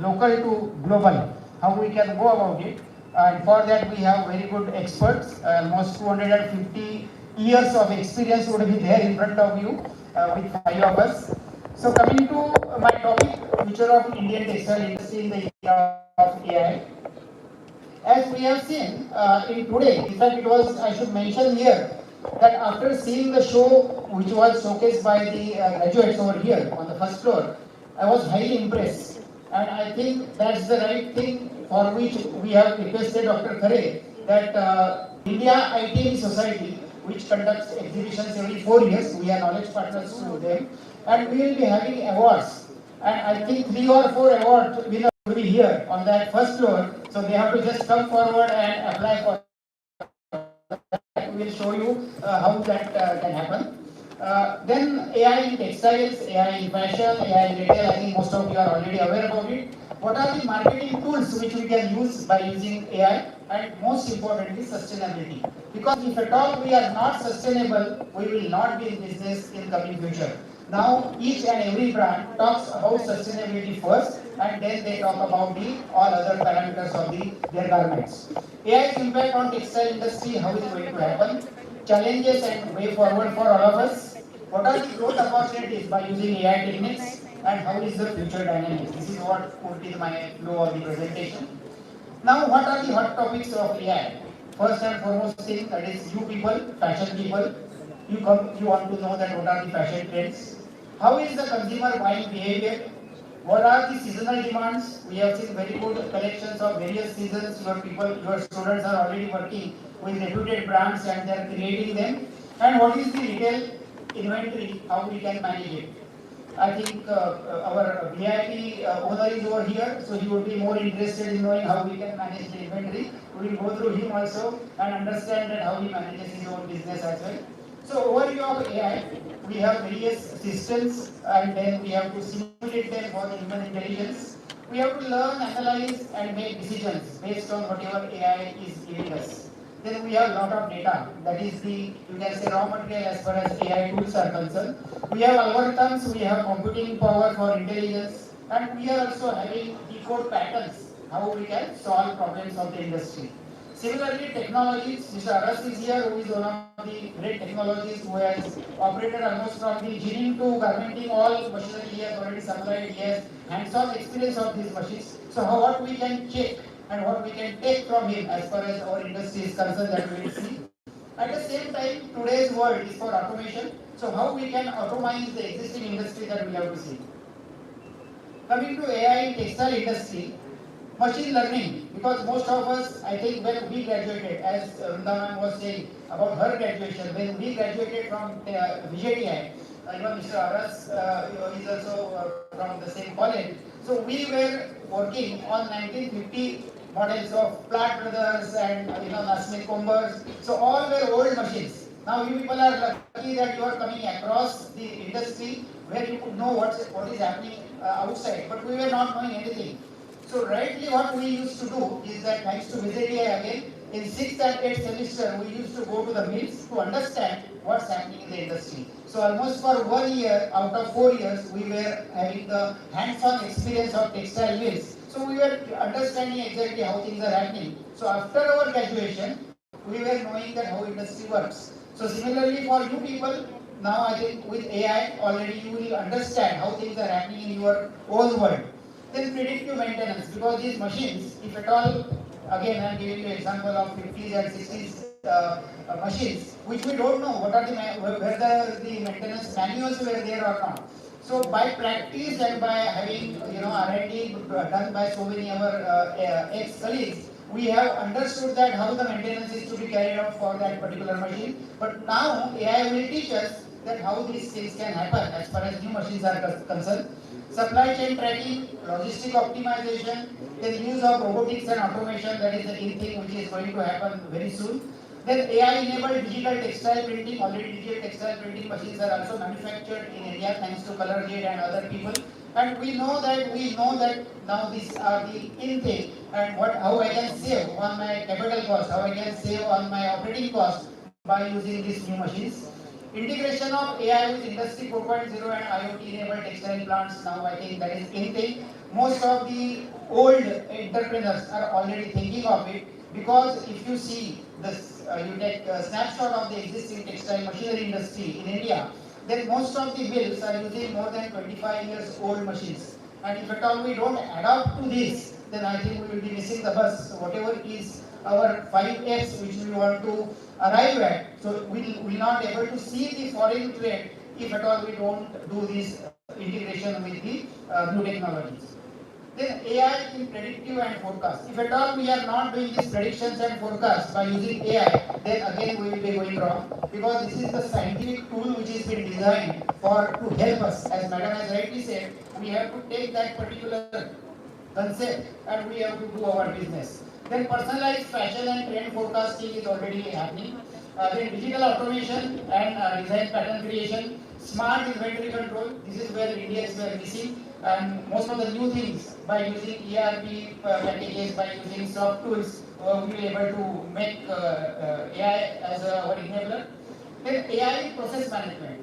local to global, how we can go about it. And for that we have very good experts, almost 250 years of experience would be there in front of you with 5 of us. So coming to my topic, future of Indian textile industry in the era of AI. As we have seen in today, in fact it was, I should mention here, that after seeing the show which was showcased by the graduates over here on the first floor, I was highly impressed. And I think that's the right thing for which we have requested Dr. Khare that India ITM Society, which conducts exhibitions every 4 years, we are knowledge partners to them, and we will be having awards. And I think 3 or 4 award winners will be here on that first floor, so they have to just come forward and apply for that. We will show you how that can happen. Then AI in textiles, AI in fashion, AI in retail, I think most of you are already aware about it. What are the marketing tools which we can use by using AI? And most importantly, sustainability. Because if at all we are not sustainable, we will not be in business in coming future. Now, each and every brand talks about sustainability first, and then they talk about the all other parameters of their garments. AI's impact on textile industry, how is it going to happen? Challenges and way forward for all of us. What are the growth opportunities by using AI techniques, and how is the future dynamics? This is what would be my flow of the presentation. Now, what are the hot topics of AI? First and foremost thing, that is you people, fashion people. You want to know that what are the fashion trends? How is the consumer buying behavior? What are the seasonal demands? We have seen very good collections of various seasons. Your students are already working with reputed brands and they are creating them. And what is the retail inventory? How we can manage it? I think our VIP owner is over here, so he would be more interested in knowing how we can manage the inventory. We will go through him also and understand that how he manages his own business as well. So overview of AI, we have various systems and then we have to simulate them for the human intelligence. We have to learn, analyze and make decisions based on whatever AI is giving us. Then we have a lot of data, that is the, you can say, raw material as far as AI tools are concerned. We have algorithms, we have computing power for intelligence, and we are also having decode patterns, how we can solve problems of the industry. Similarly, technologies, Mr. Aras is here, who is one of the great technologists who has operated almost from the ginning to garmenting, all machinery he has already supplied, he has hands-on experience of these machines. So what we can check and what we can take from him as far as our industry is concerned, that we will see. At the same time, today's world is for automation. So how we can automate the existing industry, that we have to see. Coming to AI in textile industry, machine learning, because most of us, I think when we graduated, as Vrindavan was saying about her graduation, when we graduated from VJTI, even Mr. Aras is also from the same college. So we were working on 1950 models of Platt Brothers and Nasmith Combers. So all were old machines. Now you people are lucky that you are coming across the industry where you could know what is happening outside, but we were not knowing anything. So rightly what we used to do is that, thanks to VJTI again, in 6th and 8th semester we used to go to the mills to understand what's happening in the industry. So almost for 1 year out of 4 years we were having the hands-on experience of textile mills. So we were understanding exactly how things are happening. So after our graduation we were knowing that how industry works. So similarly for you people, now I think with AI already you will understand how things are happening in your own world. Then predictive maintenance, because these machines, if at all, again I am giving you an example of 50s and 60s machines, which we don't know what are whether the maintenance manuals were there or not. So by practice and by having R&D done by so many our ex-colleagues, we have understood that how the maintenance is to be carried out for that particular machine. But now AI will teach us that how these things can happen as far as new machines are concerned. Supply chain tracking, logistic optimization, the use of robotics and automation, that is the key thing which is going to happen very soon. Then AI-enabled digital textile printing, already digital textile printing machines are also manufactured in India thanks to ColorJet and other people. And we know that now these are the in thing, and how I can save on my capital cost, how I can save on my operating cost by using these new machines. Integration of AI with Industry 4.0 and IoT-enabled textile plants, now I think that is in thing. most of the old entrepreneurs are already thinking of it, because if you see this, you take a snapshot of the existing textile machinery industry in India, then most of the mills are using more than 25 years old machines. And if at all we don't adapt to this, then I think we will be missing the bus. So whatever is our 5X which we want to arrive at, so we will not able to see the foreign trade if at all we don't do this integration with the new technologies. Then AI in predictive and forecast. If at all we are not doing these predictions and forecasts by using AI, then again we will be going wrong, because this is the scientific tool which has been designed for to help us. As Madam has rightly said, we have to take that particular concept and we have to do our business. Then personalized fashion and trend forecasting is already happening. Then digital automation and design pattern creation, smart inventory control. This is where India is missing, and most of the new things by using ERP packages, by using soft tools, we will be able to make AI as our enabler. Then AI process management.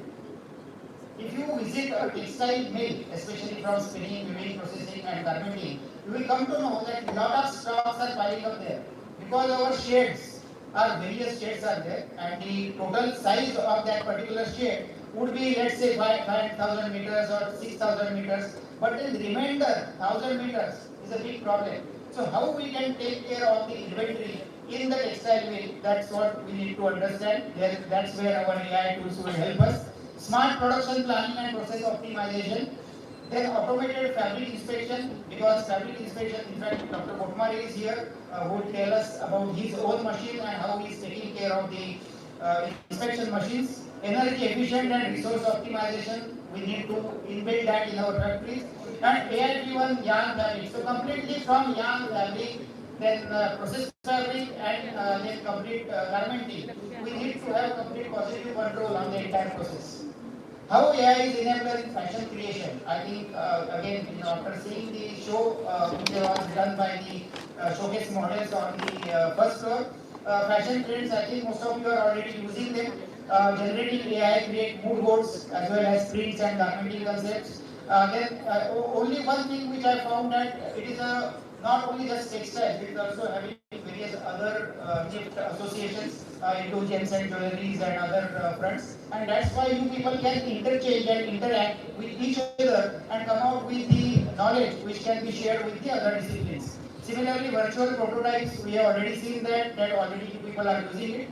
If you visit a textile mill, especially from spinning, weaving, processing and garmenting, you will come to know that a lot of stocks are piling up there, because our shades are various shades are there, and the total size of that particular shade would be, let's say, 5,000 meters or 6,000 meters, but then the remainder 1,000 meters is a big problem. So how we can take care of the inventory in the textile mill, that's what we need to understand. That's where our AI tools will help us. Smart production planning and process optimization. Then automated fabric inspection, because fabric inspection, in fact, Dr. Kotmari is here, who will tell us about his own machine and how he is taking care of the inspection machines. Energy efficient and resource optimization, we need to inbuild that in our factories. And AI-driven yarn fabric. So completely from yarn fabric, then process fabric, and then complete garmenting. We need to have complete positive control on the entire process. How AI is enabler in fashion creation? I think again, after seeing the show which was done by the showcase models on the first floor, fashion trends, I think most of you are already using them. Generating AI create mood boards as well as prints and garmenting concepts. Then only one thing which I found that it is not only just textiles, it is also having various other NIFT associations into gems and jewelries and other fronts, and that's why you people can interchange and interact with each other and come out with the knowledge which can be shared with the other disciplines. Similarly, virtual prototypes, we have already seen that already you people are using it.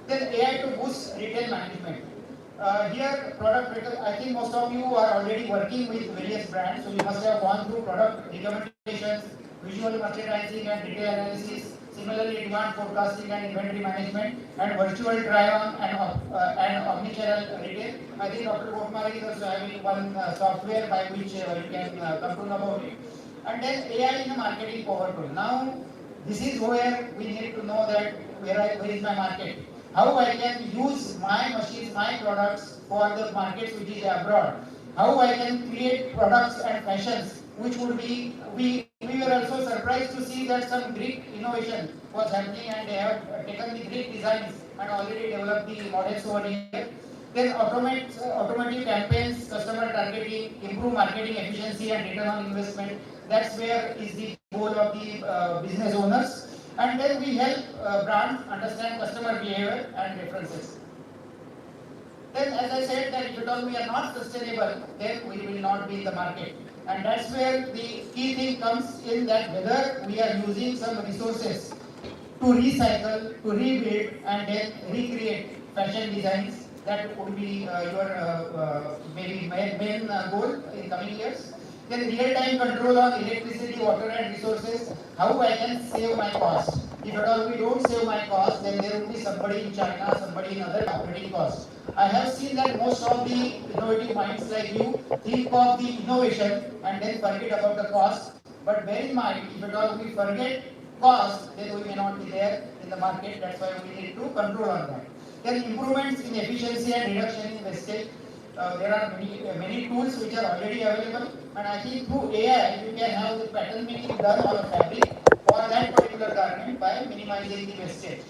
Then AI to boost retail management. Here, I think most of you are already working with various brands, so you must have gone through product recommendations, visual merchandising and retail analysis, similarly demand forecasting and inventory management, and virtual try-on and omnichannel retail. I think Dr. Kotmari is also having one software by which you can come to know about it. And then AI in the marketing power tool. Now, this is where we need to know that where is my market. How I can use my machines, my products for the markets which is abroad. How I can create products and fashions which would be, we were also surprised to see that some Greek innovation was happening, and they have taken the Greek designs and already developed the models over here. Then automatic campaigns, customer targeting, improve marketing efficiency and return on investment. That's where is the goal of the business owners. And then we help brands understand customer behavior and preferences. Then, as I said, that if at all we are not sustainable, then we will not be in the market. And that's where the key thing comes in, that whether we are using some resources to recycle, to rebuild, and then recreate fashion designs. That would be your maybe main goal in coming years. Then real-time control on electricity, water and resources, how I can save my cost. If at all we don't save my cost, then there will be somebody in China, somebody in other operating costs. I have seen that most of the innovative minds like you think of the innovation and then forget about the cost. But bear in mind, if at all we forget cost, then we may not be there in the market. That's why we need to control on that. Then improvements in efficiency and reduction in wastage. There are many tools which are already available, and I think through AI you can have the pattern making done on a fabric for that particular garment by minimizing the wastage.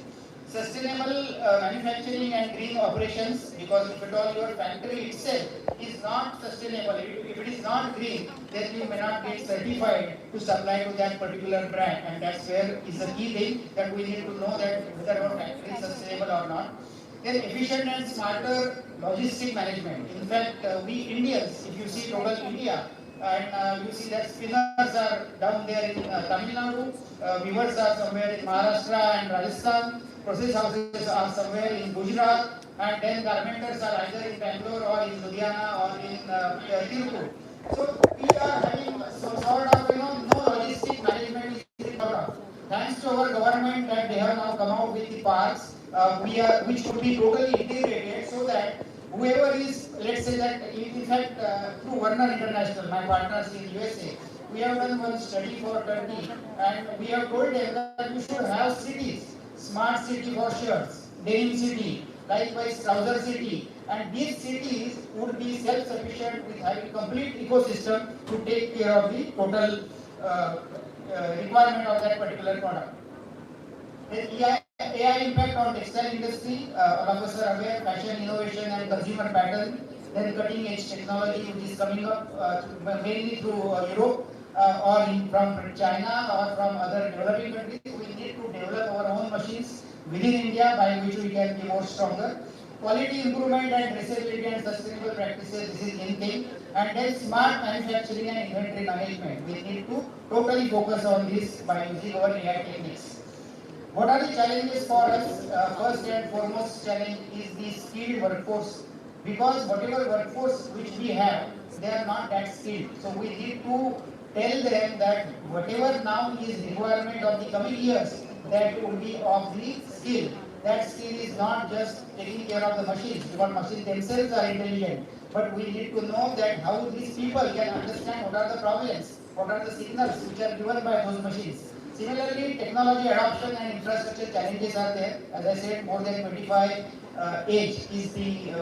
sustainable manufacturing and green operations, because if at all your factory itself is not sustainable, if it is not green, then you may not get certified to supply to that particular brand, and that's where is the key thing that we need to know that whether our factory is sustainable or not. Then efficient and smarter logistic management. In fact, we Indians, if you see total India, and you see that spinners are down there in Tamil Nadu, weavers are somewhere in Maharashtra and Rajasthan, process houses are somewhere in Gujarat, and then garmenters are either in Bangalore or in Ludhiana or in Tirupur. So we are having some sort of no logistic management is developed. Thanks to our government that they have now come out with the parks, which could be totally integrated so that whoever is, let's say that in fact through Warner International, my partners in USA, we have done one study for Turkey, and we have told them that you should have cities, smart city for shirts, denim city, likewise trouser city, and these cities would be self-sufficient with having complete ecosystem to take care of the total requirement of that particular product. Then AI impact on textile industry, all of us are aware, fashion, innovation and consumer pattern, then cutting edge technology which is coming up mainly through Europe from China or from other developing countries. We need to develop our own machines within India by which we can be more stronger. Quality improvement and traceability and sustainable practices, this is in thing. And then smart manufacturing and inventory management. We need to totally focus on this by using our AI techniques. What are the challenges for us? First and foremost challenge is the skilled workforce, because whatever workforce which we have, they are not that skilled. So we need to tell them that whatever now is requirement of the coming years, that would be of the skill. That skill is not just taking care of the machines, because machines themselves are intelligent. But we need to know that how these people can understand what are the problems, what are the signals which are given by those machines. Similarly, technology adoption and infrastructure challenges are there. As I said, more than 25 age is the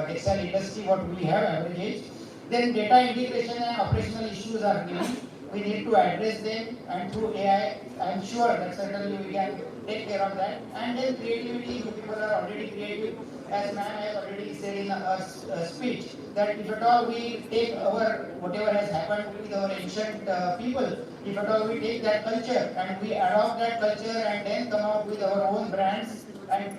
textile industry, what we have average age. Then data integration and operational issues are given. We need to address them, and through AI, I am sure that certainly we can take care of that. And then creativity, you people are already creative. As ma'am has already said in her speech, that if at all we take our, whatever has happened with our ancient people, if at all we take that culture and we adopt that culture and then come out with our own brands and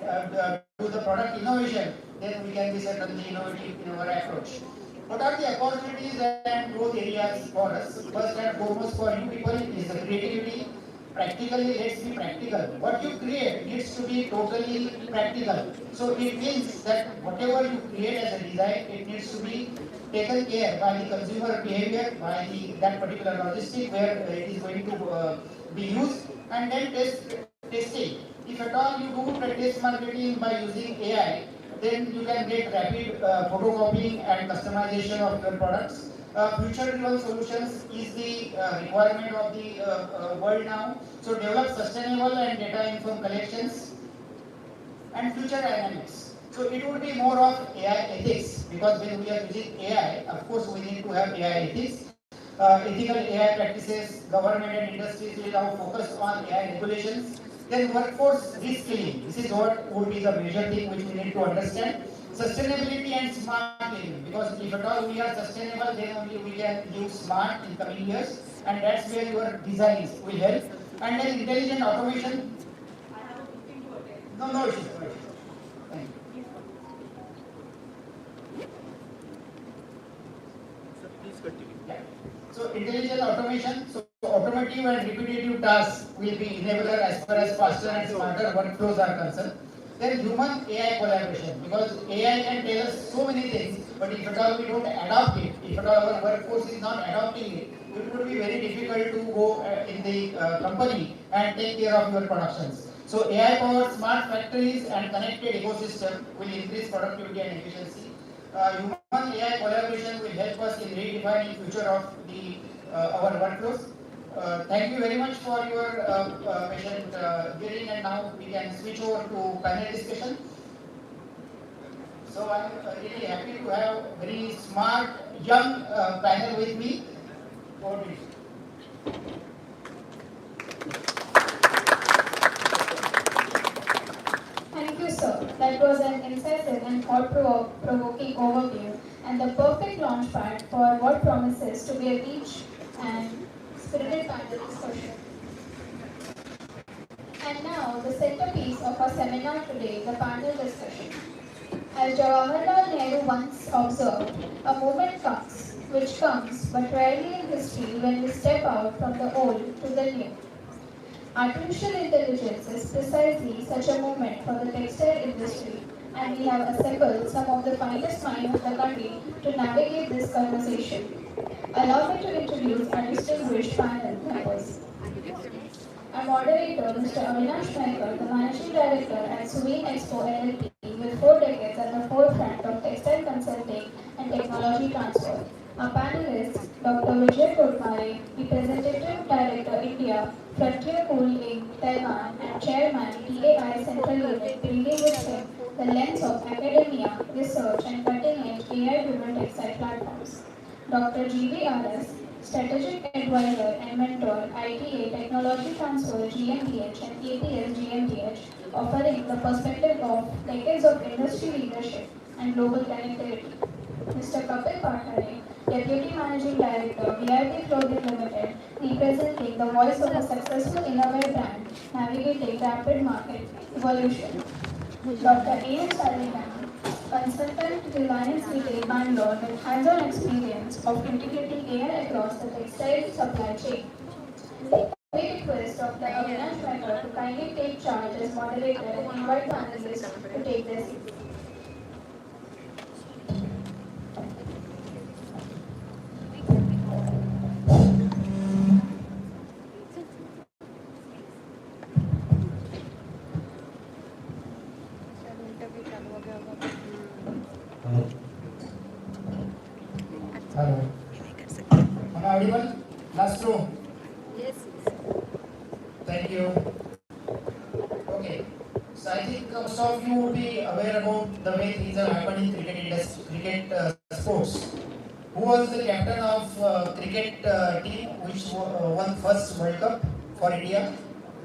do the product innovation, then we can be certainly innovative in our approach. What are the opportunities and growth areas for us? First and foremost for you people is the creativity. Practically, let's be practical. What you create needs to be totally practical. So it means that whatever you create as a design, it needs to be taken care by the consumer behavior, by that particular logistic where it is going to be used, and then testing. If at all you do the test marketing by using AI, then you can get rapid photocopying and customization of your products. Future-driven solutions is the requirement of the world now. So develop sustainable and data-informed collections and future dynamics. So it would be more of AI ethics, because when we are using AI, of course we need to have AI ethics. Ethical AI practices, government and industries will now focus on AI regulations. Then workforce reskilling. This is what would be the major thing which we need to understand. Sustainability and smart living, because if at all we are sustainable, then only we can use smart in coming years, and that's where your designs will help. And then intelligent automation. No issues. Thank you. Sir, please continue. Yeah. So intelligent automation. So automotive and repetitive tasks will be enabler as far as faster and smarter workflows are concerned. Then human AI collaboration, because AI can tell us so many things, but if at all we don't adopt it, if at all our workforce is not adopting it, it would be very difficult to go in the company and take care of your productions. So AI powered smart factories and connected ecosystem will increase productivity and efficiency. Human AI collaboration will help us in redefining future of our workflows. Thank you very much for your patient hearing, and now we can switch over to panel discussion. So I'm really happy to have very smart young panel with me. Over to you. That was an incisive and thought-provoking overview and the perfect launchpad for what promises to be a rich and spirited panel discussion. And now, the centerpiece of our seminar today, the panel discussion. As Jawaharlal Nehru once observed, a moment comes, which comes but rarely in history when we step out from the old to the new. Artificial intelligence is precisely such a moment for the textile industry, and we have assembled some of the finest minds of the country to navigate this conversation. Allow me to introduce our distinguished panel members. Our moderator, Mr. Avinash Mankar, the Managing Director at Suveen Expo LLP, with 4 decades at the forefront of textile consulting and technology transfer. Our panelists, Dr. Vijay Kodmare, Representative Director India, Frontier Cool Inc., Taiwan, and Chairman TAI Central Unit, bringing with him the lens of academia, research, and cutting-edge AI-driven textile platforms. Dr. GVRS, Strategic Advisor and Mentor, ITA Technology Transfer GmbH and ATS GmbH, offering the perspective of decades of industry leadership and global connectivity. Mr. Kapil Pathare, Deputy Managing Director, VIP Clothing Limited, representing the voice of a successful innovative brand navigating rapid market evolution. Dr. A.M. Salinam, consultant Reliance Retail Bangalore with hands-on experience of integrating AI across the textile supply chain. We request Dr. Avinash Mankar to kindly take charge as moderator and invite panelists to take their seats. Hello. Am I audible? Last row. Yes. Thank you. Okay. So I think most of you would be aware about the way things have happened in cricket sports. Who was the captain of cricket team which won first World Cup for India?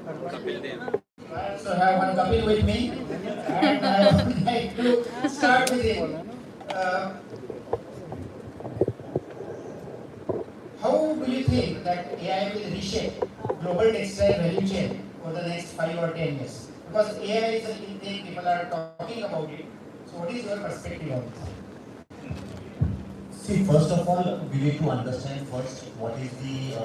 I also have one Kapil with me, and I would like to start with him. Uh, How do you think that AI will reshape global textile value chain over the next 5 or 10 years? Because AI is a new thing, people are talking about it. So what is your perspective on this? See, first of all, we need to understand first what is the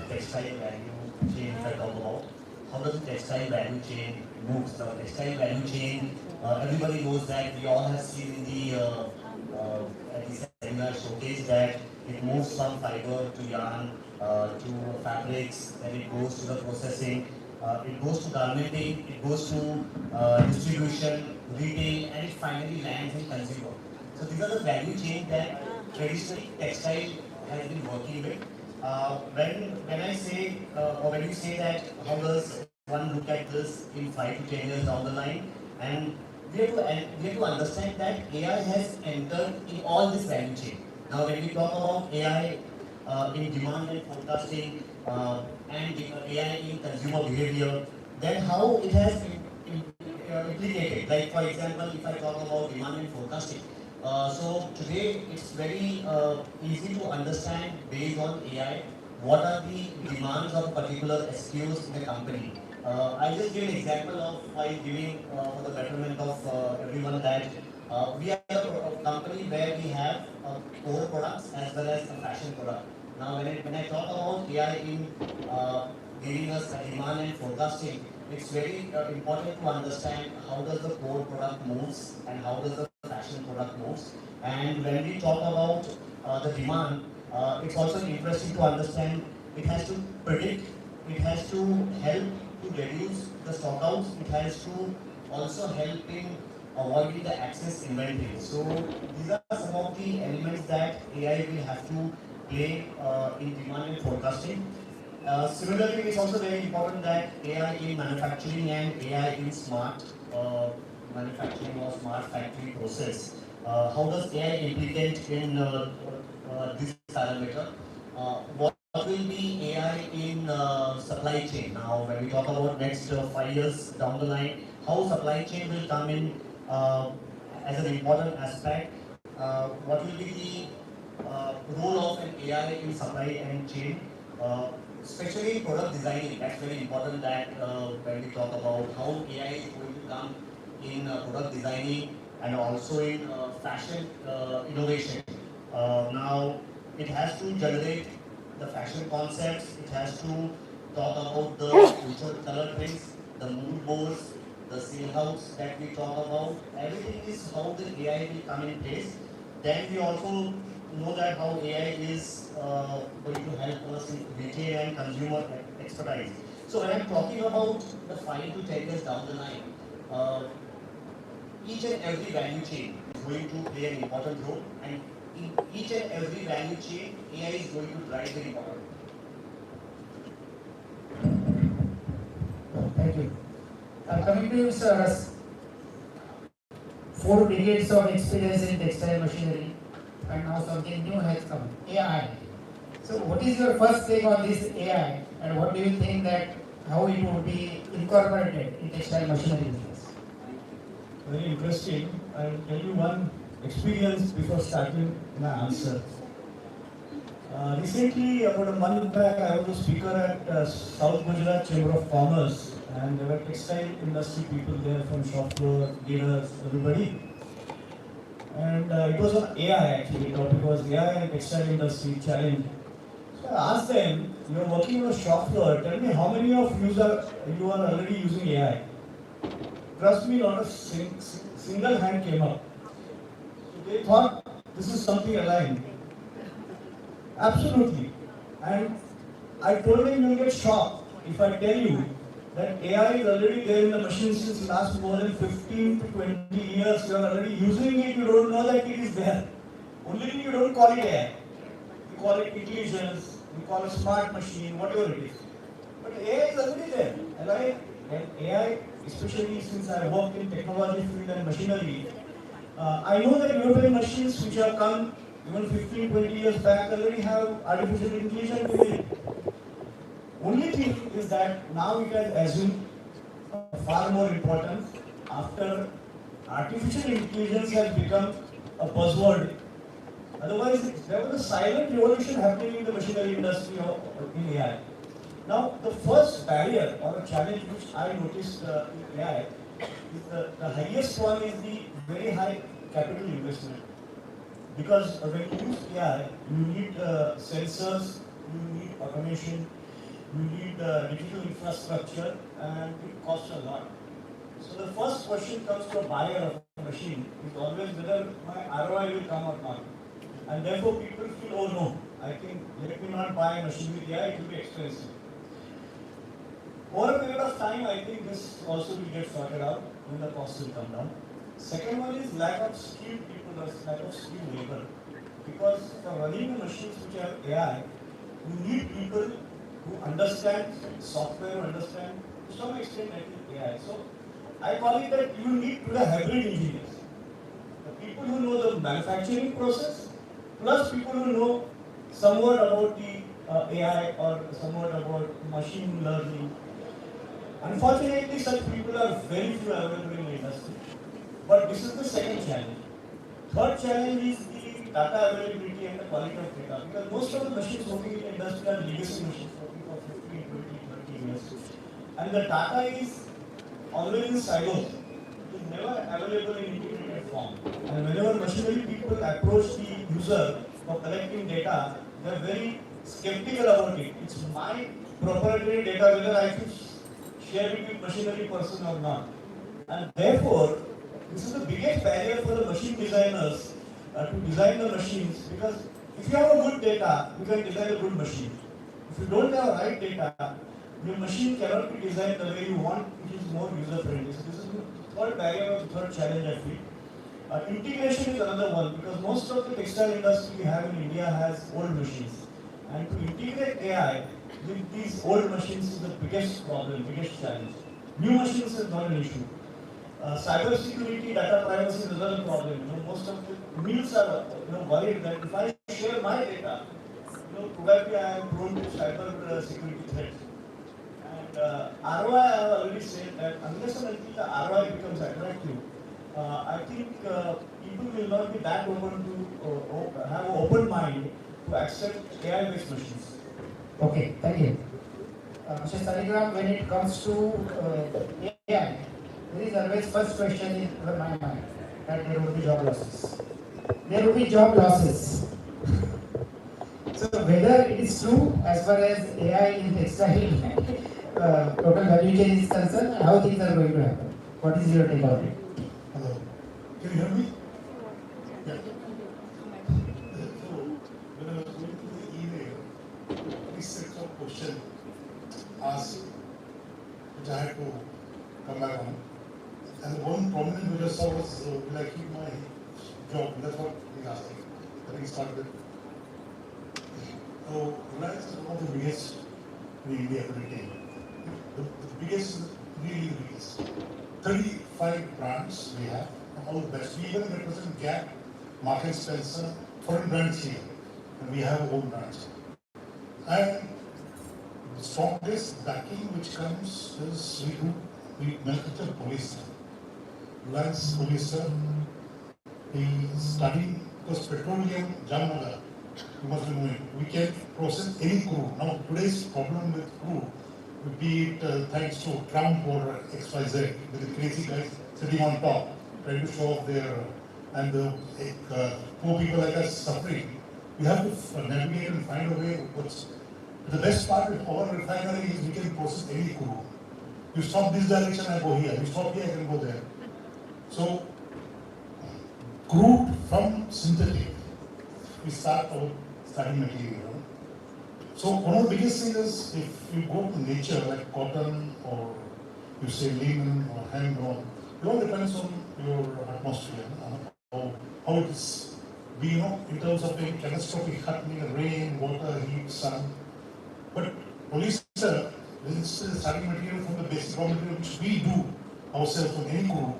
textile value chain if I talk about. How does the textile value chain moves? The textile value chain, everybody knows that we all have seen in at the seminar showcase that it moves from fiber to yarn to fabrics, then it goes to the processing, it goes to garmenting, it goes to distribution, retail, and it finally lands in consumer. So these are the value chain that traditionally textile has been working with. When I say or when you say that how does one look at this in 5 to 10 years down the line, and we have to understand that AI has entered in all this value chain. Now when we talk about AI in demand and forecasting and AI in consumer behavior, then how it has implicated. Like for example, if I talk about demand and forecasting, so today it's very easy to understand based on AI what are the demands of particular SKUs in the company. I'll just give an example of while giving for the betterment of everyone that we are a company where we have core products as well as a fashion product. Now when I talk about AI in giving us a demand and forecasting, it's very important to understand how does the core product moves and how does the fashion product moves. And when we talk about the demand, it's also interesting to understand it has to predict, it has to help to reduce the stockouts, it has to also help in avoiding the excess inventory. So these are some of the elements that AI will have to play in demand and forecasting. Similarly, it's also very important that AI in manufacturing and AI in smart manufacturing or smart factory process. How does AI implicate in this parameter? What will be AI in supply chain? Now, when we talk about next 5 years down the line, how supply chain will come in uh, as an important aspect, what will be the role of an AI in supply and chain, especially in product designing. That's very important that when we talk about how AI is going to come in product designing and also in fashion innovation. Now, it has to generate the fashion concepts, it has to talk about the future color trends, the mood boards, the sale house that we talk about. Everything is how the AI will come in place. Then we also know that how AI is going to help us in retail and consumer expertise. So when I'm talking about the 5 to 10 years down the line, uh, each and every value chain is going to play an important role, and in each and every value chain, AI is going to drive the important role. Thank you. Coming to you, sir, 4 decades of experience in textile machinery, and now something new has come, AI. So, what is your first take on this AI, and what do you think that how it would be incorporated in textile machinery business? Very interesting. I will tell you one experience before starting my answer. Recently, about a month back, I was a speaker at South Gujarat Chamber of Commerce, and there were textile industry people there from shop floor, dealers, everybody. And it was on AI actually. The topic was AI and textile industry challenge. So I asked them, you are working on a shop floor, tell me how many of you are already using AI? Trust me, not a single hand came up. So they thought this is something aligned. Absolutely. And I told them you'll get shocked if I tell you that AI is already there in the machine since last more than 15 to 20 years. You are already using it, you don't know that it is there. Only thing you don't call it AI. You call it intelligence, you call it smart machine, whatever it is. But AI is already there. And AI, especially since I work in technology field and machinery, I know that European machines which have come even 15, 20 years back already have artificial intelligence within it. Only thing is that now it has assumed far more importance after artificial intelligence has become a buzzword. Otherwise, there was a silent revolution happening in the machinery industry or in AI. Now, the first barrier or a challenge which I noticed in AI is the highest one is the very high capital investment. Because when you use AI, you need sensors, you need automation, you need digital infrastructure, and it costs a lot. So the first question comes to a buyer of a machine is always whether my ROI will come or not. And therefore people feel, oh no, I think let me not buy a machine with AI, it will be expensive. Over a period of time, I think this also will get sorted out when the costs will come down. Second one is lack of skilled people, lack of skilled labor. Because for running the machines which have AI, you need people who understand software, who understand to some extent AI. So I call it that you need to the hybrid engineers. The people who know the manufacturing process, plus people who know somewhat about the AI or somewhat about machine learning. Unfortunately, such people are very few available in the industry. But this is the second challenge. Third challenge is the data availability and the quality of data. Because most of the machines working in the industry are legacy machines working for 15, 20, 30 years. And the data is always in silos. It is never available in integrated form. And whenever machinery people approach the user for collecting data, they are very skeptical about it. It's my proprietary data whether I should share it with machinery person or not. And therefore, this is the biggest barrier for the machine designers to design the machines, because if you have a good data, you can design a good machine. If you don't have right data, your machine cannot be designed the way you want, which is more user friendly. So this is the third barrier or the third challenge I feel. Integration is another one, because most of the textile industry we have in India has old machines. And to integrate AI with these old machines is the biggest problem, biggest challenge. New machines is not an issue. Cyber security, data privacy is another problem. Most of the mills are worried that if I share my data, probably I am prone to cyber security threats. And ROI, I have already said that unless and until the ROI becomes attractive, I think people will not be that open to have an open mind to accept AI-based machines. Okay, thank you. Mr. Saligram, when it comes to AI, there is always first question in my mind that there will be job losses. There will be job losses. So whether it is true as far as AI in textile total value chain is concerned, and how things are going to happen. What is your take on it? Hello. Can you hear me? Yeah. So, when I was going through the email, this set of questions asked, which I had to come back on. And one prominent which I saw was, will I keep my job? That's what he asked me. Let me start with. So, Reliance is one of the biggest in India today. The biggest, really the biggest. 35 brands we have, all the best. We even represent Gap, Mark and Spencer, foreign brands here. And we have our own brands. And the strongest backing which comes is we manufacture polyester. Reliance polyester, we study, because petroleum, Jamnagar, you must be knowing, we can process any crude. Now today's problem with crude would be it thanks to Trump or XYZ, with the crazy guys sitting on top, trying to show off their, and the poor people like us suffering. We have to navigate and find a way. The best part of our refinery is we can process any crude. You stop this direction, I go here. You stop here, I can go there. So, crude from synthetic, we start our study material. So one of the biggest things is if you go to nature like cotton or you say linen or hemp, it all depends on your atmosphere, how it is, in terms of being catastrophic happening, rain, water, heat, sun. But polyester is the starting material from the basic raw material which we do ourselves from any crude.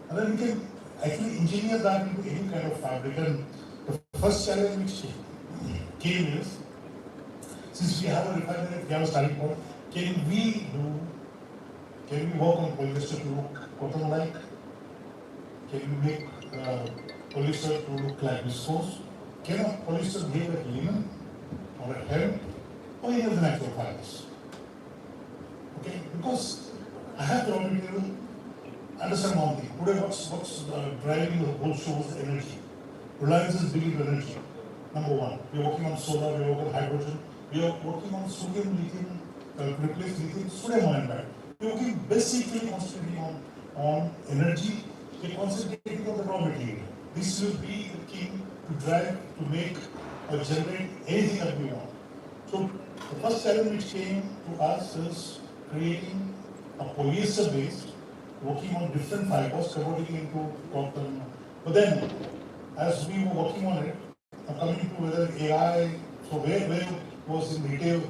And then we can actually engineer that into any kind of fabric. And the first challenge which came is, since we have a refinery, we have a starting point, can we work on polyester to look cotton-like? Can we make polyester to look like viscose? Can a polyester be like linen or a hemp or any of the natural fibers? Okay, because I have the raw material, understand one thing. Today, what's driving the whole show is energy. Reliance is big in energy. Number one, we're working on solar, we're working on hydrogen, we are working on sodium, lithium, replace lithium, sodium ion battery. We're working basically concentrating on energy, we're concentrating on the raw material. This will be the key to drive, to make or generate anything that we want. So the first challenge which came to us is creating a polyester based, working on different fibers, converting into cotton. But then, as we were working on it, coming to whether AI, so where was in retail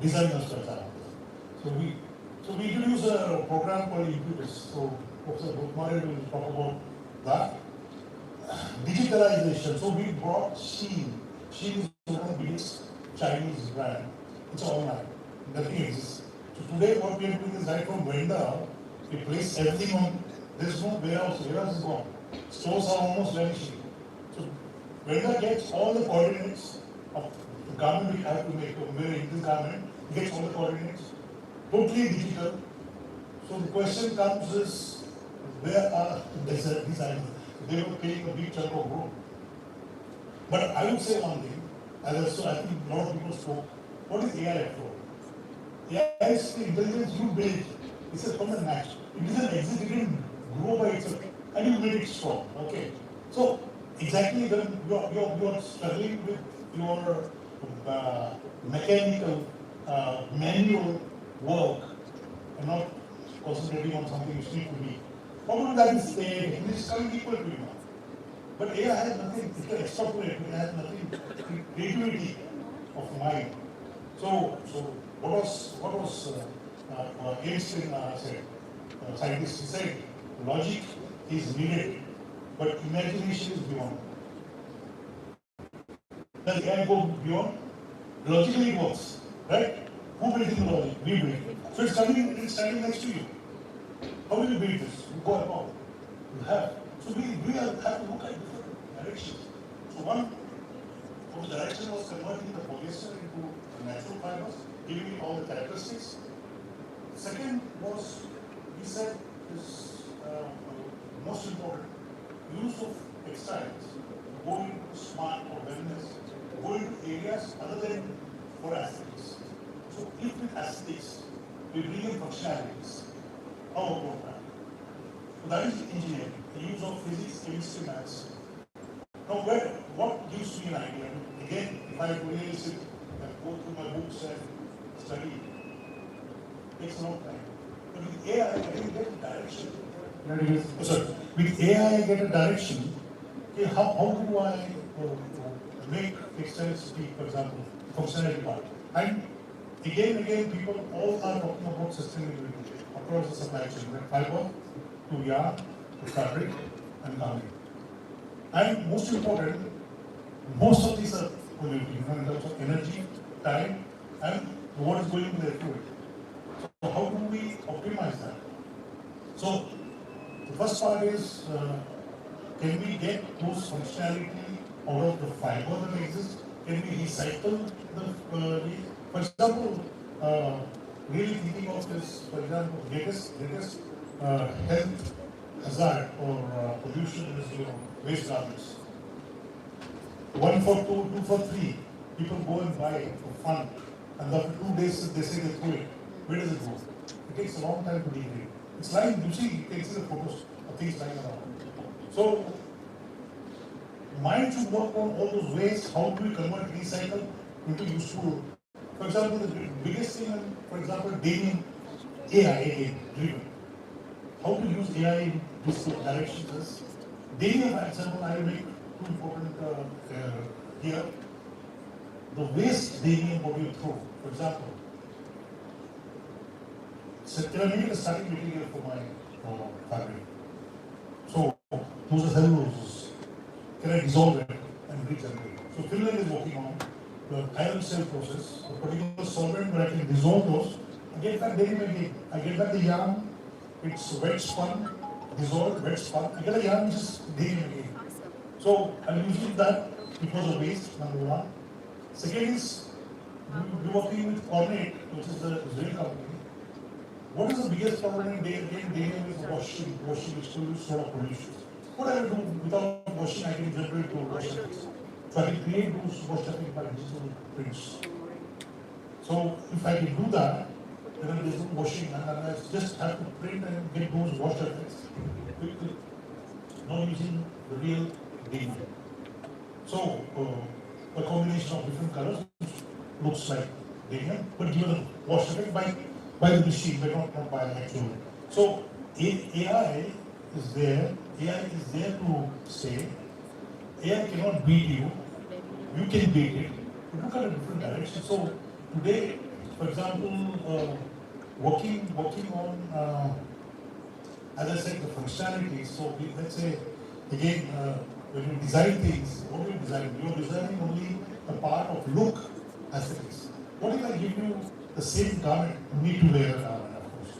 design and stuff. So we introduced a program called Impetus. So Professor Bhutmare will talk about that. Digitalization. So we brought Shein. Shein is one of the biggest Chinese brand. It's online. Nothing exists. So today what we are doing is right from vendor, we place everything on. There's no warehouse. Warehouse is gone. Stores are almost vanishing. So vendor gets all the coordinates of the garment we have to make. So wearing this garment, he gets all the coordinates. Totally digital. So the question comes is, where are the designers? They were paying a big chunk of road. But I would say one thing, I think a lot of people spoke, what is AI for? AI is the intelligence you build. It's a from a match. It doesn't exist, it didn't grow by itself. And you made it strong. Okay. So exactly when you're struggling with your mechanical, manual work and not concentrating on something which needs to be. Probably that is staying, it is coming equal to you now. But AI has nothing, it can extrapolate, it has nothing, creativity of mind. So what was Einstein said, scientist, he said, logic is needed, but imagination is beyond. Does AI go beyond? Logically it works, right? Who built the logic? We built it. So it's standing next to you. How do you build this? You go about. you have. So we have to look at different directions. So one of the direction was converting the polyester into natural fibers, giving it all the characteristics. Second was, we said, is most important, use of textiles, going smart or wellness, going to areas other than for aesthetics. So if with aesthetics, we bring in functionalities, how about that? So that is engineering, the use of physics, chemistry, maths. Now what gives me an idea? Again, if I really sit and go through my books and study, it takes a long time. But with AI, I can get a direction. With AI, I get a direction. Okay, how do I make textiles speak, for example, functionality part? And again, people all are talking about sustainability across the supply chain, from fiber to yarn to fabric and garment. And most important, most of these are polluting in terms of energy, time, and what is going into the fluid. So how do we optimize that? So the first part is, can we get those functionality out of the fiber that exists? Can we recycle the, for example, really thinking of this, for example, latest health hazard or pollution is waste garments. 1 for 2, 2 for 3. People go and buy it for fun, and after 2 days they say they throw it. Where does it go? It takes a long time to degrade. It's lying, you see, it takes the photos of things lying around. So, mind should work on all those ways. How do we convert recycle into useful? For example, the biggest thing, for example, denim, AI driven. How to use AI in this direction is denim, for example, I will make two important here. The waste denim what you throw, for example. So can I make a starting material for my fabric? So those are celluloses. Can I dissolve it and regenerate? So Finland is working on the iron cell process, a particular solvent where I can dissolve those and get back denim again. I get back the yarn, it's wet spun, dissolved, wet spun. I get a yarn which is denim again. So I'm using that because of waste, number one. Second is, we're working with Ornate, which is the Israeli company. What is the biggest problem in denim is washing, which produces a lot of pollution. What I will do without washing, I can generate those wash effects. So I can create those wash effects by digital prints. So if I can do that, then there's no washing, and I just have to print and get those wash effects quickly, not using the real denim. So a combination of different colors looks like denim, but given a wash effect by the machine, but not by the actual. So AI is there. AI is there to say, AI cannot beat you. You can beat it. Look at a different direction. So today, for example, working on, as I said, the functionality. So let's say again, when you design things, what do you design? You are designing only a part of look aesthetics. What if I give you the same garment, you need to wear a garment, of course.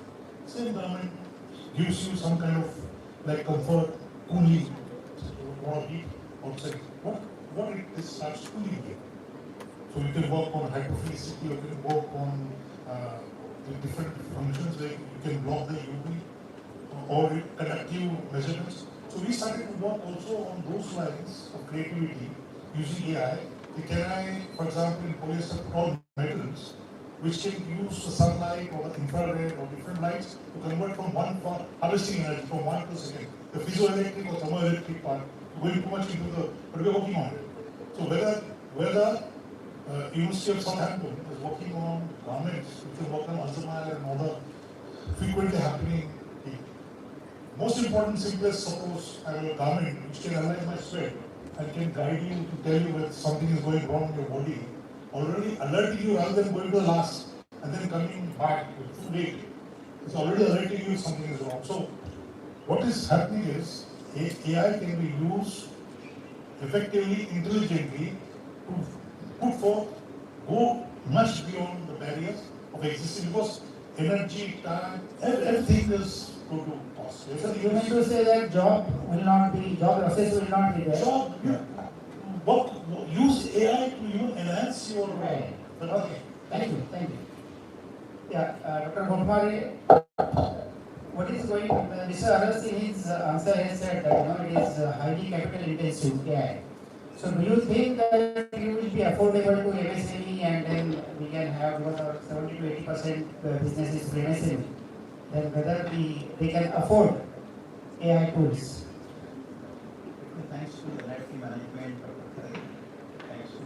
Same garment gives you some kind of like comfort, cooling, or heat outside. What it starts cooling you. So you can work on hyperphilicity, you can work on the different functions like you can block the UV or conductive measurements. So we started to work also on those lines of creativity using AI. Can I, for example, in polyester put all metals which can use the sunlight or the infrared or different lights to convert from harvesting energy from 1 to second. The physioelectric or thermoelectric part, going too much into the, but we're working on it. So whether University of Southampton is working on garments, which will work on Alzheimer's and other frequently happening. Most important, simplest, suppose I have a garment which can align my sweat and can guide you to tell you whether something is going wrong in your body, already alerting you rather than going to the last and then coming back too late. It's already alerting you if something is wrong. So what is happening is AI can be used effectively, intelligently to put forth, go much beyond the barriers of existing, because energy, time, everything is going to cost. So you mean to say that job process will not be there? Job, use AI to even enhance your Right. the- Okay, thank you, thank you. Yeah, Dr. Gopmare, what is going, Mr. Aras in his answer has said that it is highly capital intensive AI. So do you think that it will be affordable to MSME and then we can have because our 70 to 80% business is MSME, then whether they can afford AI tools? Thanks to the NIFT management, thanks to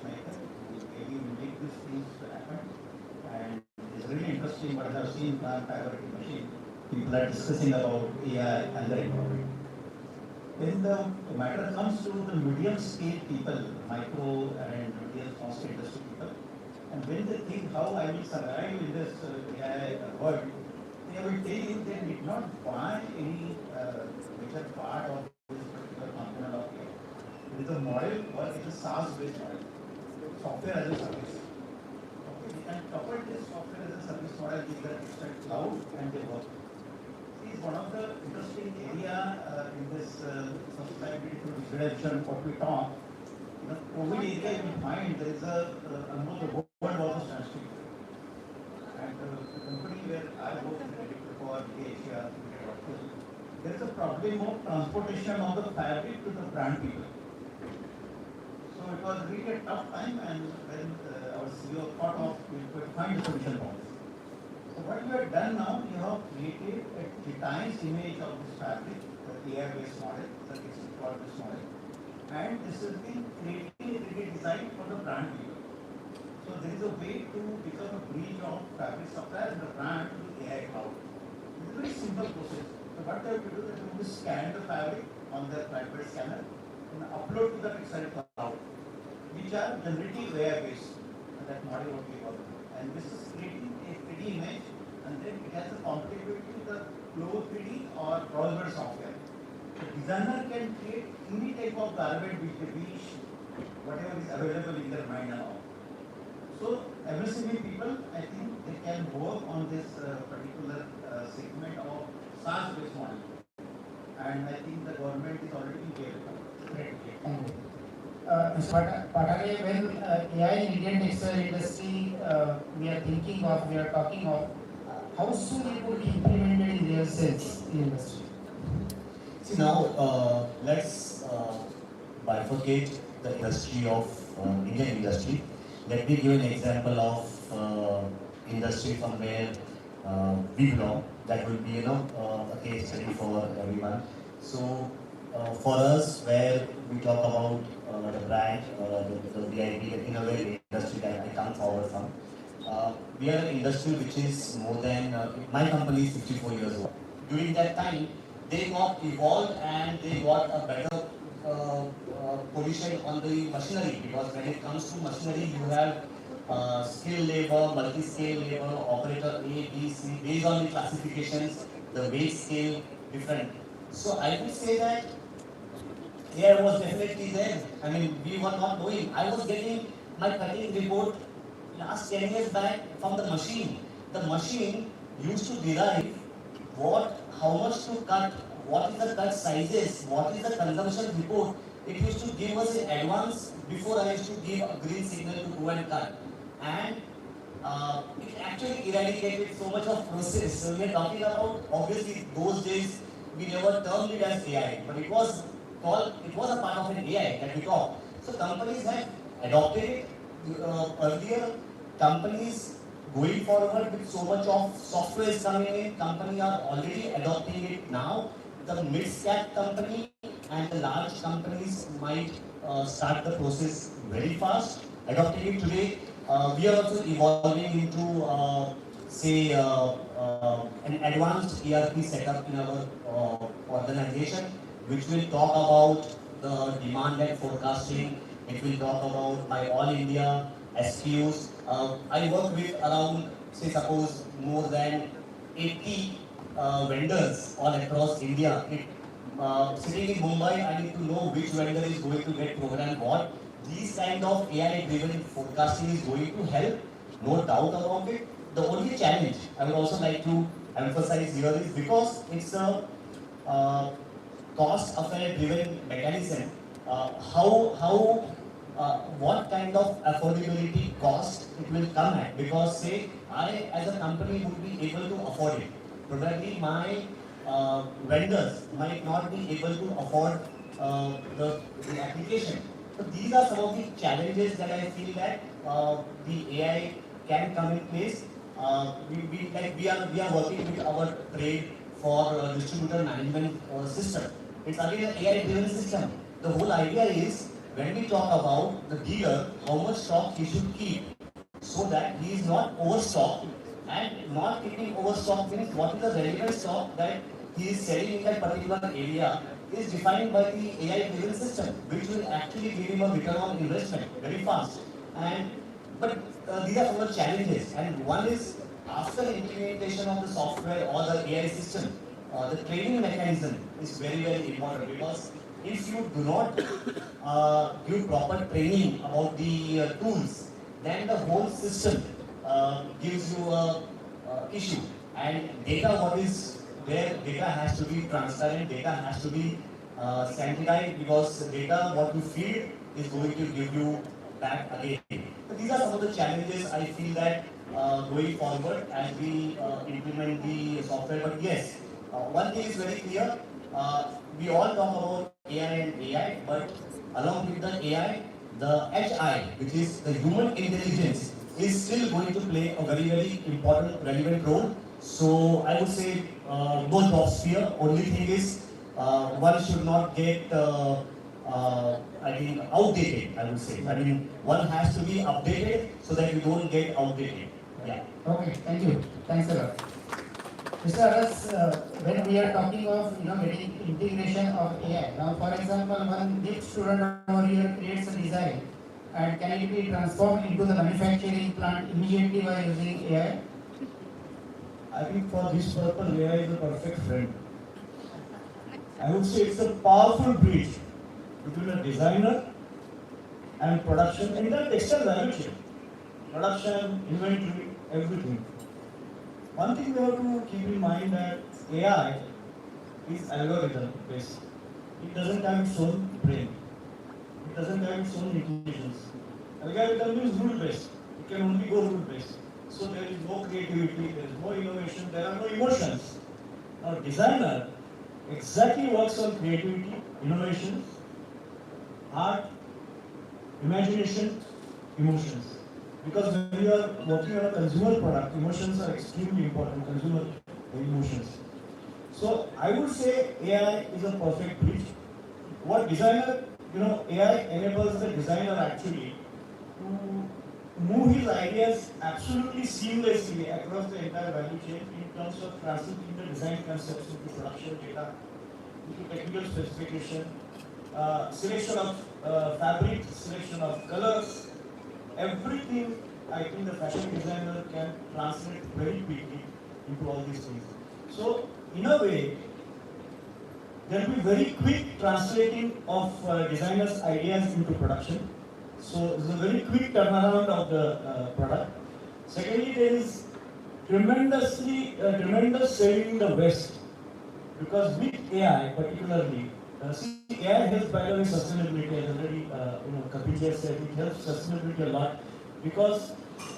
Maker, who really make these things happen. And it's really interesting what I have seen plant fabricating machine. People are discussing about AI and the environment. When the matter comes to the medium scale people, micro and medium small scale industry people, and when they think how I will survive in this AI world, they will tell you they did not buy any major part of this particular component of AI. It is a model or it is a SaaS-based model, software as a service. Okay, we can couple this software as a service model with the extra cloud and they work. This is one of the interesting area in this sustainability to digitalization, what we talk. In the COVID area, you will find there is almost the world was a standstill. And the company where I work in the director for Asia, there is a problem of transportation of the fabric to the brand people. So it was really a tough time, and when our CEO thought of we could find a solution for this. So what we have done now, we have created a digitized image of this fabric, the AI-based model, the textile-based model, and this has been created designed for the brand people. So there is a way to become a bridge of fabric supplier and the brand to the AI cloud. It's a very simple process. So what they have to do is they have to scan the fabric on their private scanner and upload to the Textile cloud, which are generative AI based. That model what we work. And this is creating a 3D image, and then it has a compatibility with the Flow 3D or browser software. The designer can create any type of garment which they wish, whatever is available in their mind now. So MSME people, I think they can work on this particular segment of SaaS-based model, and I think the government is already engaged. Great. Thank you. Mr. Patale, when AI in Indian textile industry we are talking of, how soon it would be implemented in real sense in industry? See now, let's bifurcate the industry of Indian industry. Let me give an example of industry from where we belong. That will be, a case study for everyone. So, for us, where we talk about the brand, the VIP, the innovative industry that I come forward from, we are an industry which is more than, my company is 54 years old. During that time, they got evolved and they got a better position on the machinery, because when it comes to machinery, you have skilled labor, multi-scale labor, operator A, B, C, based on the classifications, the weight scale different. So I would say that AI was definitely there. I mean, we were not knowing. I was getting my cutting report last 10 years back from the machine. The machine used to derive how much to cut, what is the cut sizes, what is the consumption report. It used to give us in advance before I used to give a green signal to go and cut. And it actually eradicated so much of process. So we are talking about, obviously, those days we never termed it as AI, but it was a part of an AI that we talked. So companies have adopted it. Earlier, companies going forward with so much of software is coming in, companies are already adopting it now. The mid-cap company and the large companies might start the process very fast, adopting it today. We are also evolving into, say, an advanced ERP setup in our organization, which will talk about the demand and forecasting. It will talk about my all India SKUs. I work with around, say, suppose more than 80 vendors all across India. Sitting in Mumbai, I need to know which vendor is going to get programmed what. These kind of AI-driven forecasting is going to help, no doubt about it. The only challenge I would also like to emphasize here is because it's a cost affair driven mechanism, what kind of affordability cost it will come at, because say I as a company would be able to afford it. Probably my vendors might not be able to afford the application. So these are some of the challenges that I feel that the AI can come in place. We are working with our trade for distributor management system. It's again an AI driven system. The whole idea is when we talk about the dealer, how much stock he should keep so that he is not overstocked, and not keeping overstock means what is the relevant stock that he is selling in that particular area is defined by the AI driven system, which will actually give him a return on investment very fast. And but these are some of the challenges, and one is after implementation of the software or the AI system, the training mechanism is very important, because if you do not give proper training about the tools, then the whole system gives you a issue. And data, what is there, data has to be transparent, data has to be standardized, because data what you feed is going to give you back again. So these are some of the challenges I feel that going forward as we implement the software. But yes, one thing is very clear. We all talk about AI and AI, but along with the AI, the HI, which is the human intelligence, is still going to play a very important, relevant role. So I would say no jobs fear. Only thing is one should not get outdated, I would say. I mean, one has to be updated so that you don't get outdated. Yeah. Okay, thank you. Thanks a lot. Mr. Aras, when we are talking of getting integration of AI, now for example, one NIFT student over here creates a design, and can it be transformed into the manufacturing plant immediately by using AI? I think for this purpose, AI is a perfect friend. I would say it's a powerful bridge between a designer and production in the textile value chain. Production, inventory, everything. One thing we have to keep in mind that AI is algorithm based. It doesn't have its own brain. It doesn't have its own intelligence. Algorithm is rule based. It can only go rule based. So there is no creativity, there is no innovation, there are no emotions. Now designer exactly works on creativity, innovation, art, imagination, emotions. Because when you are working on a consumer product, emotions are extremely important, consumer emotions. So I would say AI is a perfect bridge. What designer, AI enables the designer actually to move his ideas absolutely seamlessly across the entire value chain in terms of translating the design concepts into production data, into technical specification, selection of fabric, selection of colors, everything. I think the fashion designer can translate very quickly into all these things. So in a way, there will be very quick translating of designers' ideas into production. So it's a very quick turnaround of the product. Secondly, there is tremendous saving in the waste, because with AI particularly, see, AI helps by the way sustainability, as already Kapil just said, it helps sustainability a lot, because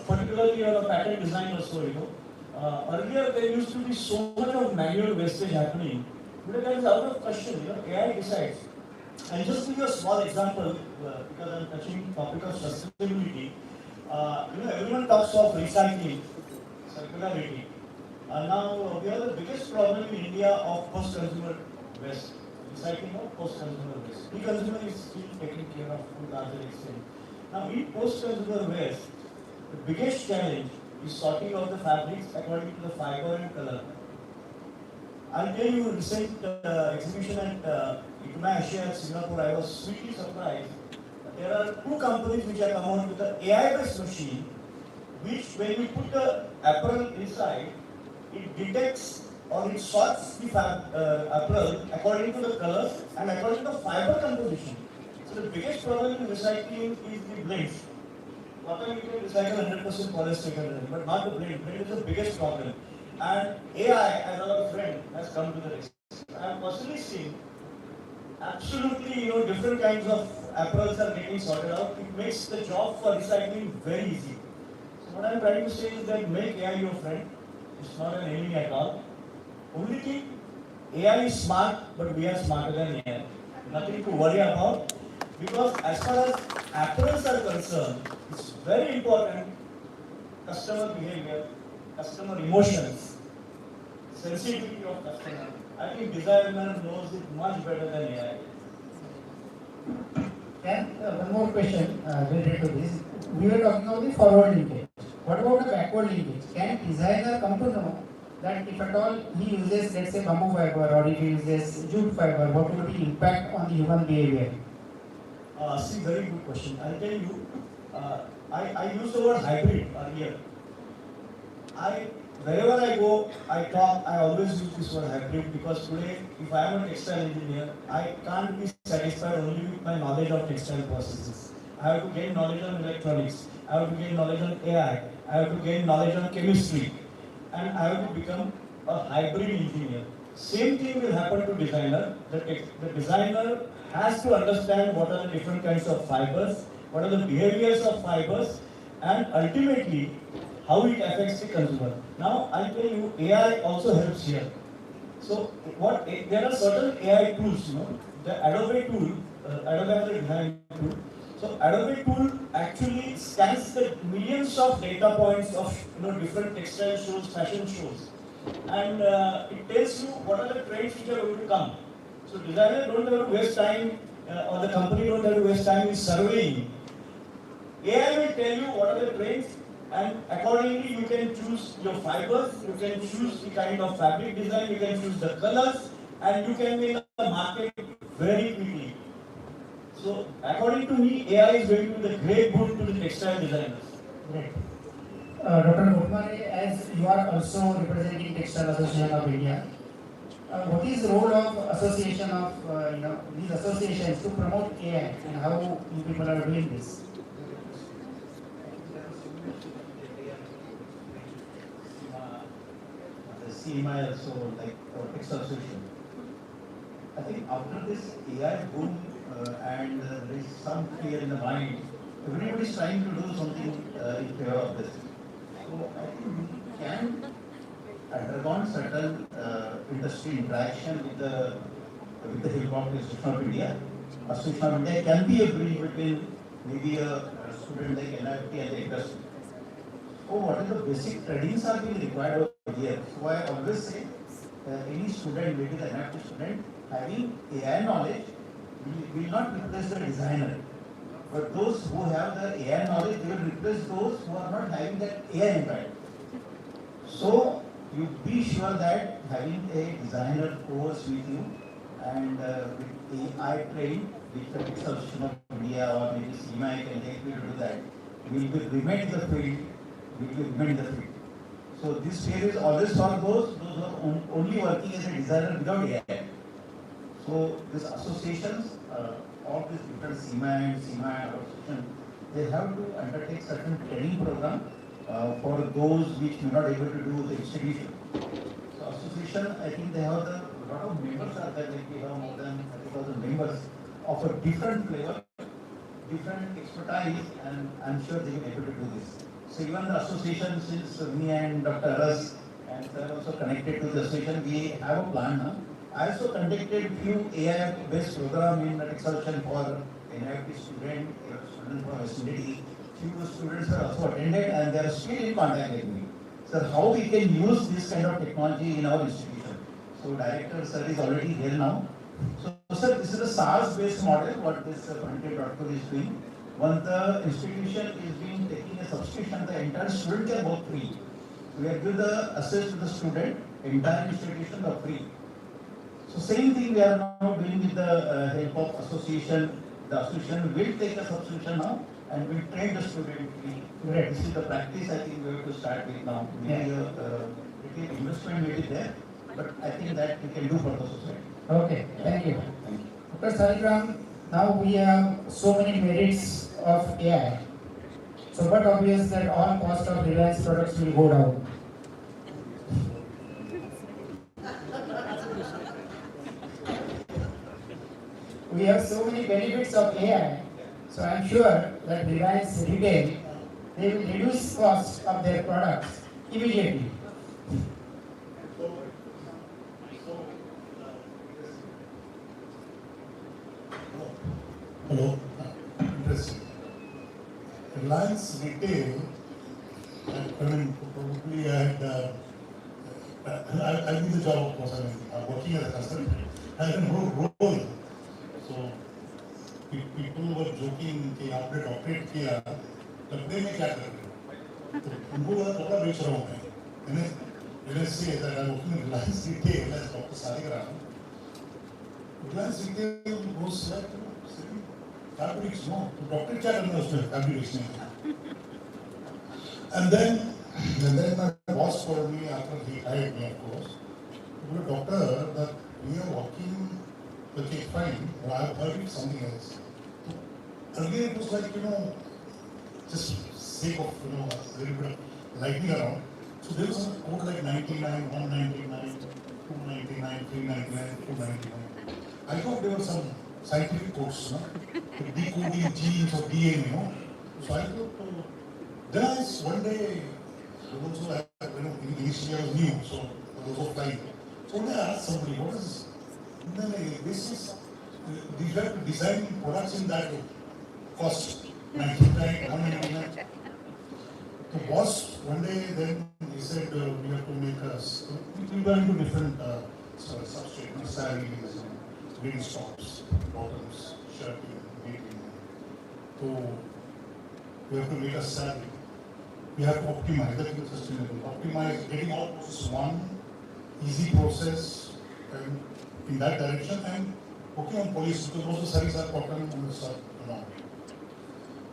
particularly on a pattern design also, earlier there used to be so much of manual wastage happening. Today that is out of question. AI decides. I'll just give you a small example because I'm touching the topic of sustainability. Everyone talks of recycling, circularity. Now we have the biggest problem in India of post-consumer waste. Recycling of post-consumer waste. Pre-consumer is still taken care of to a larger extent. Now in post-consumer waste, the biggest challenge is sorting out the fabrics according to the fiber and color. I'll tell you, recent exhibition at ITMA Asia at Singapore, I was sweetly surprised. There are two companies which have come out with an AI-based machine, which when you put the apparel inside, it detects or it sorts the apparel according to the colors and according to the fiber composition. So the biggest problem in recycling is the blends. cotton you can recycle 100%, polyester 100%, but not the brain. Brain is the biggest problem. And AI, as our friend, has come to the rescue. I have personally seen absolutely, different kinds of apparels are getting sorted out. It makes the job for recycling very easy. So what I'm trying to say is that make AI your friend. It's not an enemy at all. Only thing, AI is smart, but we are smarter than AI. Nothing to worry about. Because as far as apparels are concerned, it's very important customer behavior, customer emotions, sensitivity of customer. I think designer knows it much better than AI. And one more question related to this. We were talking about the forward linkage. What about the backward linkage? Can designer come to know that if at all he uses, let's say, bamboo fiber or if he uses jute fiber, what would be the impact on the human behavior? See, very good question. I'll tell you, I used the word hybrid earlier. Wherever I go, I talk, I always use this word hybrid because today, if I am a textile engineer, I can't be satisfied only with my knowledge of textile processes. I have to gain knowledge on electronics, I have to gain knowledge on AI, I have to gain knowledge on chemistry, and I have to become a hybrid engineer. Same thing will happen to designer. The designer has to understand what are the different kinds of fibers, what are the behaviors of fibers, and ultimately how it affects the consumer. Now, I'll tell you, AI also helps here. So, there are certain AI tools, the Adobe tool, Adobe has a design tool. So, Adobe tool actually scans the millions of data points of different textile shows, fashion shows, and it tells you what are the trends which are going to come. So, designer don't have to waste time, or the company don't have to waste time in surveying. AI will tell you what are the trends, and accordingly you can choose your fibers, you can choose the kind of fabric design, you can choose the colors, and you can make the market very quickly. So according to me, AI is going to be the great boon to the textile designers. Great. Dr. Gopmare, as you are also representing Textile Association of India, what is the role of association of these associations to promote AI and how you people are doing this? CMI also, like Textile Association. I think after this AI boom and there is some fear in the mind, everybody is trying to do something in favor of this. So I think we can undergo certain industry interaction with the help of the Association of India. Association of India can be a bridge between maybe a student like NIFT and the industry. So what are the basic trainings are being required over here? So I always say any student, maybe the NIFT student, having AI knowledge will not replace the designer. But those who have the AI knowledge, they will replace those who are not having that AI impact. So you be sure that having a designer course with you and with AI trained, with the Textile Association of India or maybe CMI can help you to do that, will be remain in the field. So this fair is always for those who are only working as a designer without AI. So these associations, all these different CMI and association, they have to undertake certain training program for those which may not able to do the institution. So association, I think they have a lot of members are there, like we have more than 30,000 members of a different flavor, different expertise, and I'm sure they will be able to do this. So even the association, since me and Dr. Aras and sir also connected to the association, we have a plan now. I also conducted few AI-based program in the Textile Association for NIFT student for facility. Few students are also attended and they are still in contact with me. Sir, how we can use this kind of technology in our institution? So director sir is already here now. So sir, this is a SaaS-based model what this Frontier.co is doing. When the institution is being taking a subscription, the entire student can work free. We have given the access to the student, entire institution are free. So same thing we are now doing with the help of association. The association will take a subscription now and will train the student free. Right. This is the practice I think we have to start with now. Maybe little investment may be there, but I think that we can do for the society. Okay, thank you. Dr. Saligram, now we have so many merits of AI. So but obvious that all cost of Reliance products will go down. We have so many benefits of AI, so I am sure that Reliance Retail, they will reduce cost of their products immediately. Hello. Interesting. Reliance Retail, I mean, probably I had, I did the job, of course, I mean, I'm working as a consultant. I had a role. So, people were joking कि आपने doctorate किया, लड़के में क्या कर रहे हो? तो उनको लगा कपड़ा बेच रहा हूँ मैं. When I say that I'm working in Reliance Retail as Dr. Saligram, Reliance Retail goes like, fabrics, no, तो डॉक्टर क्या करना है उसमें fabric बेचने में? And then my boss called me after he hired me, of course. He said, doctor, that we are working, okay, fine, but I've heard it something else. So, earlier it was like, just sake of, a little bit of lightning around. So there was some code like 99, 199, 299, 399, 299. I thought there were some scientific codes, like decoding genes or DNA, So I thought, then one day, also have, initially I was new, so I was also flying. So when I asked somebody, what is this? These have to design products in that cost 99, 199. The boss one day then he said we have to make us. We were into different substrate, sarees, green tops, bottoms, shirting, knitting. So we have to make a saree. We have to optimize, that is sustainable. Optimize, getting all process one, easy process, and in that direction, and working on police, because most of the sarees are cotton and the stuff.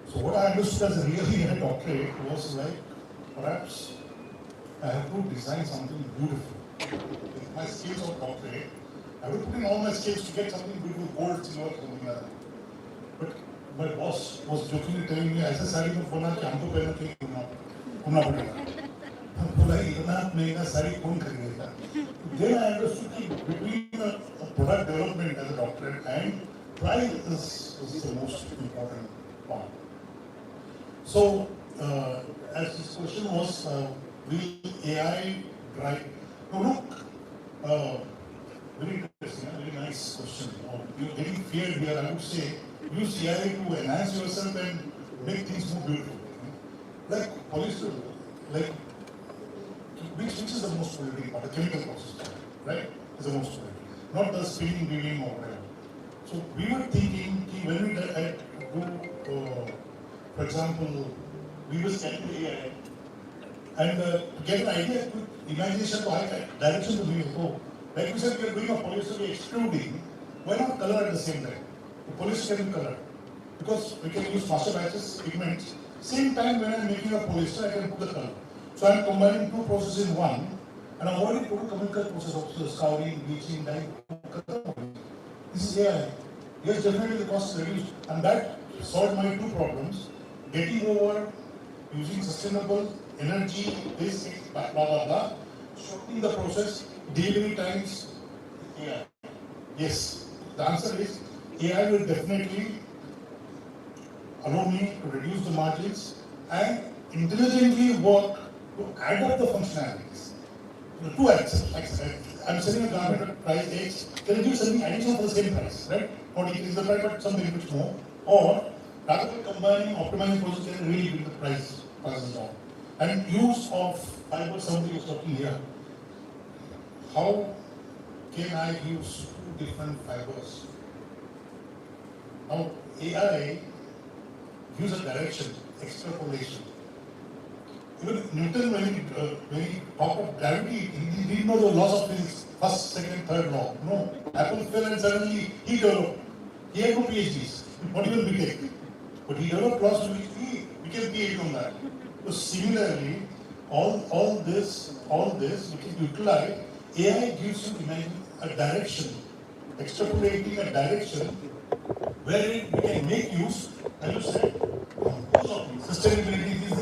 So what I understood as a really a doctorate was like, perhaps I have to design something beautiful. With my skills of doctorate, I will put in all my skills to get something beautiful, gold, silver, something like that. But my boss was jokingly telling me, ऐसे साड़ी में बोला कि हमको पहले क्यों घूमना पड़ेगा. हम बोला इतना महंगा साड़ी कौन खरीदेगा. Then I understood that between a product development as a doctorate and price is the most important part. So, as this question was, will AI drive? No, look, very interesting, very nice question. You're getting feared here. I would say use AI to enhance yourself and make things more beautiful. Like polyester, like which is the most polluting part? The chemical process, right? Is the most polluting, not the spinning, weaving, or whatever. So we were thinking when we do. For example, we will scan the AI and get an idea, imagination to high direction to we will go. Like we said, we are doing a polyester, we are extruding. Why not color at the same time? The polyester can be colored because we can use master batches, pigments. Same time when I am making a polyester, I can put the color. So I am combining two processes in one, and I have already put a chemical process of scouring, bleaching, dyeing. This is AI. Yes, definitely the cost is reduced, and that solved my two problems. Getting over, using sustainable energy, this, blah, blah, blah, shortening the process, delivery times, AI. Yes, the answer is AI will definitely allow me to reduce the margins and intelligently work to add up the functionalities. Two acts. I'm selling a garment at price X, can you give something additional for the same price, right? Not increase the price, but something which more. Or rather than combining, optimizing process can really bring the prices down. And use of fiber, somebody was talking here. How can I use two different fibers? Now AI gives a direction, extrapolation. Even Newton, when he talked of gravity, he didn't know the laws of physics, first, second, third law. No, apple fell and suddenly he developed. He had no PhDs, not even BTech. But he developed laws to which he became PhD on that. So similarly, all this which is utilized, AI gives you a direction, extrapolating a direction where we can make use, as you said, Sustainability is